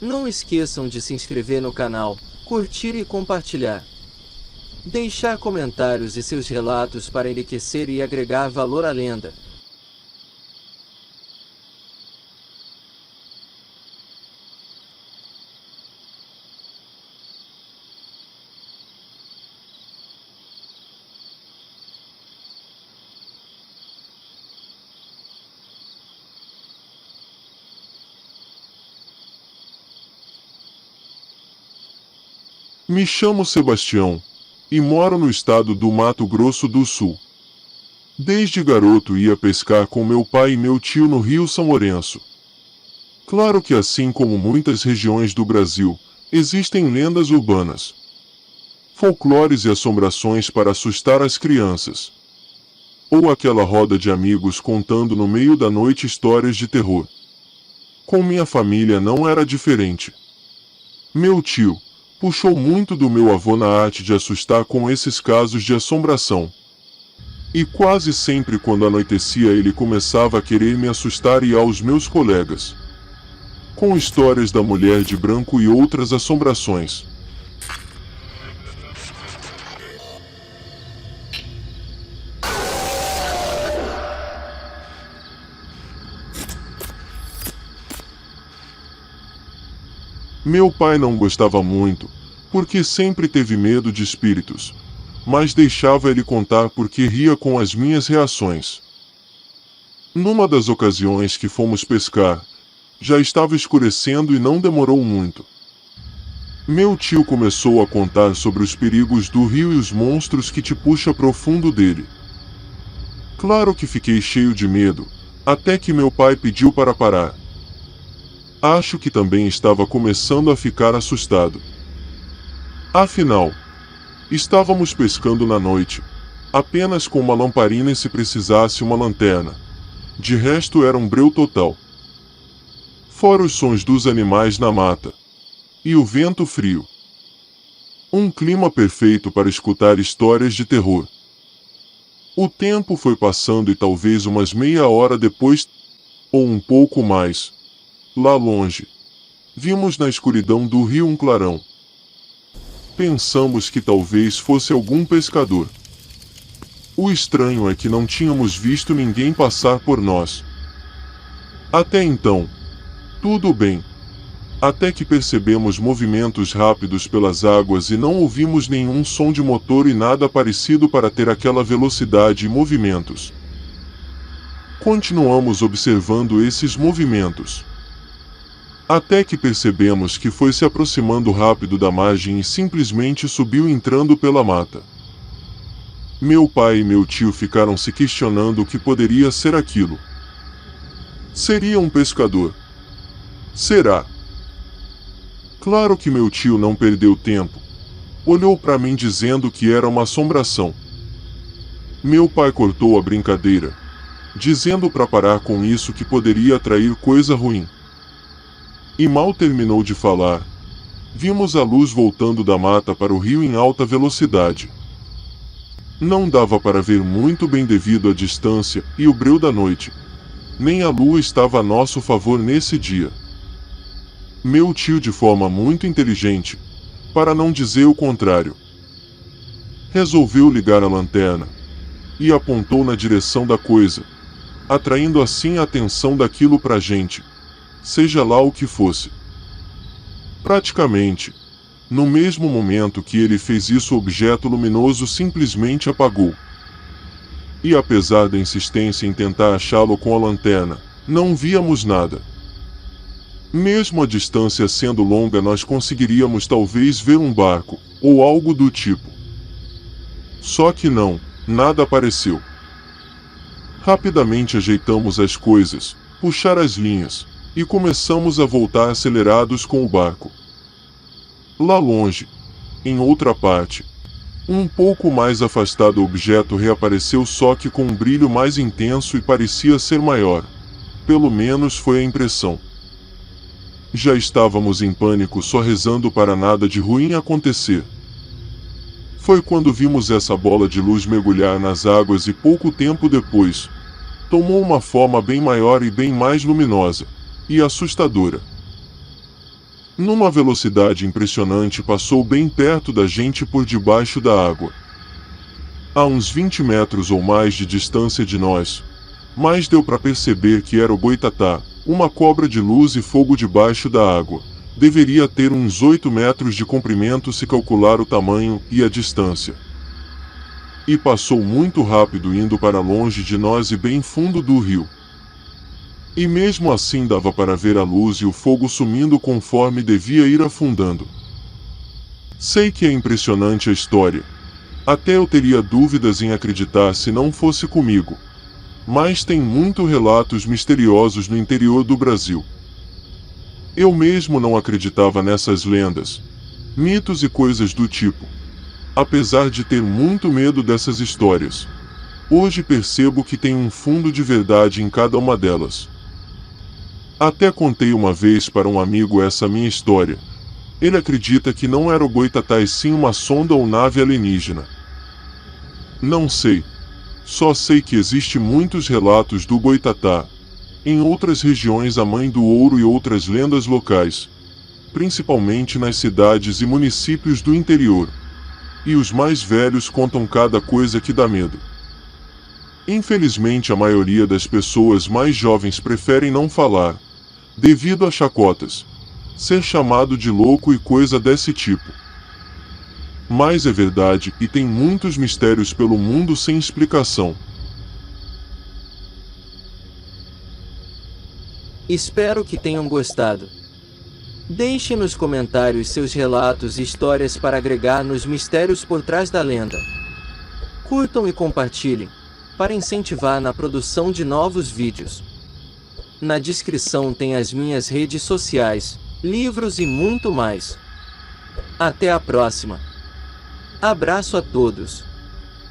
Não esqueçam de se inscrever no canal, curtir e compartilhar. Deixar comentários e seus relatos para enriquecer e agregar valor à lenda. Me chamo Sebastião e moro no estado do Mato Grosso do Sul. Desde garoto ia pescar com meu pai e meu tio no Rio São Lourenço. Claro que, assim como muitas regiões do Brasil, existem lendas urbanas, folclores e assombrações para assustar as crianças. Ou aquela roda de amigos contando no meio da noite histórias de terror. Com minha família não era diferente. Meu tio puxou muito do meu avô na arte de assustar com esses casos de assombração. E quase sempre quando anoitecia ele começava a querer me assustar e aos meus colegas, com histórias da mulher de branco e outras assombrações. Meu pai não gostava muito, porque sempre teve medo de espíritos, mas deixava ele contar porque ria com as minhas reações. Numa das ocasiões que fomos pescar, já estava escurecendo e não demorou muito. Meu tio começou a contar sobre os perigos do rio e os monstros que te puxa profundo dele. Claro que fiquei cheio de medo, até que meu pai pediu para parar. Acho que também estava começando a ficar assustado. Afinal, estávamos pescando na noite, apenas com uma lamparina e se precisasse uma lanterna. De resto era um breu total. Fora os sons dos animais na mata. E o vento frio. Um clima perfeito para escutar histórias de terror. O tempo foi passando e talvez umas meia hora depois, ou um pouco mais, lá longe, vimos na escuridão do rio um clarão. Pensamos que talvez fosse algum pescador. O estranho é que não tínhamos visto ninguém passar por nós. Até então, tudo bem. Até que percebemos movimentos rápidos pelas águas e não ouvimos nenhum som de motor e nada parecido para ter aquela velocidade e movimentos. Continuamos observando esses movimentos, até que percebemos que foi se aproximando rápido da margem e simplesmente subiu entrando pela mata. Meu pai e meu tio ficaram se questionando o que poderia ser aquilo. Seria um pescador? Será? Claro que meu tio não perdeu tempo. Olhou para mim dizendo que era uma assombração. Meu pai cortou a brincadeira, dizendo para parar com isso que poderia atrair coisa ruim. E mal terminou de falar, vimos a luz voltando da mata para o rio em alta velocidade. Não dava para ver muito bem devido à distância e o breu da noite. Nem a lua estava a nosso favor nesse dia. Meu tio, de forma muito inteligente, para não dizer o contrário, resolveu ligar a lanterna e apontou na direção da coisa, atraindo assim a atenção daquilo pra gente, seja lá o que fosse. Praticamente, no mesmo momento que ele fez isso, o objeto luminoso simplesmente apagou. E apesar da insistência em tentar achá-lo com a lanterna, não víamos nada. Mesmo a distância sendo longa, nós conseguiríamos talvez ver um barco, ou algo do tipo. Só que não, nada apareceu. Rapidamente ajeitamos as coisas, puxar as linhas, e começamos a voltar acelerados com o barco. Lá longe, em outra parte, um pouco mais afastado, o objeto reapareceu, só que com um brilho mais intenso e parecia ser maior. Pelo menos foi a impressão. Já estávamos em pânico, só rezando para nada de ruim acontecer. Foi quando vimos essa bola de luz mergulhar nas águas e pouco tempo depois, tomou uma forma bem maior e bem mais luminosa e assustadora. Numa velocidade impressionante, passou bem perto da gente por debaixo da água. A uns 20 metros ou mais de distância de nós, mas deu para perceber que era o boitatá, uma cobra de luz e fogo debaixo da água. Deveria ter uns 8 metros de comprimento se calcular o tamanho e a distância. E passou muito rápido, indo para longe de nós e bem fundo do rio. E mesmo assim dava para ver a luz e o fogo sumindo conforme devia ir afundando. Sei que é impressionante a história. Até eu teria dúvidas em acreditar se não fosse comigo. Mas tem muitos relatos misteriosos no interior do Brasil. Eu mesmo não acreditava nessas lendas, mitos e coisas do tipo. Apesar de ter muito medo dessas histórias, hoje percebo que tem um fundo de verdade em cada uma delas. Até contei uma vez para um amigo essa minha história. Ele acredita que não era o boitatá e sim uma sonda ou nave alienígena. Não sei. Só sei que existe muitos relatos do boitatá. Em outras regiões, a mãe do ouro e outras lendas locais, principalmente nas cidades e municípios do interior. E os mais velhos contam cada coisa que dá medo. Infelizmente, a maioria das pessoas mais jovens preferem não falar, devido a chacotas, ser chamado de louco e coisa desse tipo. Mas é verdade, e tem muitos mistérios pelo mundo sem explicação. Espero que tenham gostado. Deixe nos comentários seus relatos e histórias para agregar nos mistérios por trás da lenda. Curtam e compartilhem, para incentivar na produção de novos vídeos. Na descrição tem as minhas redes sociais, livros e muito mais. Até a próxima. Abraço a todos.